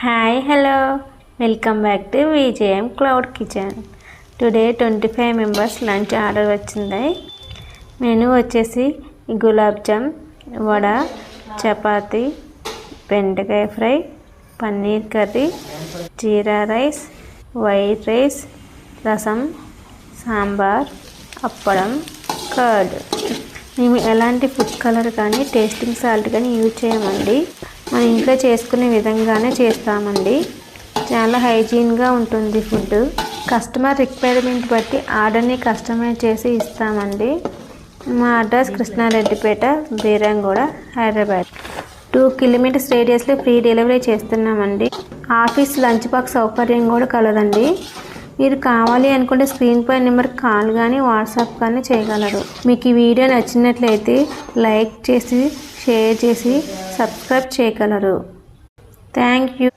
Hi hello welcome back to VJM cloud kitchen. Today 25 members lunch order వచ్చింది. Menu వచ్చేసి గులాబ్ జామ్, వడ, చపాతి, బెండకాయ fry, paneer curry, jeera rice, white rice, rasam, sambar, appadam, curd. మేము ఎలాంటి food colour కానీ tasting salt కానీ use చేయమండి. మన ఇంట్లో చేసుకునే విధంగానే చేస్తామండి. చాలా హైజీన్గా ఉంటుంది ఫుడ్. కస్టమర్ రిక్వైర్మెంట్ బట్టి ఆర్డర్ని కస్టమైజ్ చేసి ఇస్తామండి. మా అడ్రస్ కృష్ణారెడ్డిపేట, బీరంగూడ, హైదరాబాద్. 2 కిలోమీటర్స్ రేడియస్లో ఫ్రీ డెలివరీ చేస్తున్నామండి. ఆఫీస్ లంచ్ బాక్స్ సౌకర్యం కూడా కలదండి. మీరు కావాలి అనుకుంటే స్క్రీన్ పై నెంబర్కి కాల్ కానీ వాట్సాప్ కానీ చేయగలరు. మీకు ఈ వీడియో నచ్చినట్లయితే లైక్ చేసి, షేర్ చేసి, సబ్స్క్రైబ్ చేయగలరు. Thank you.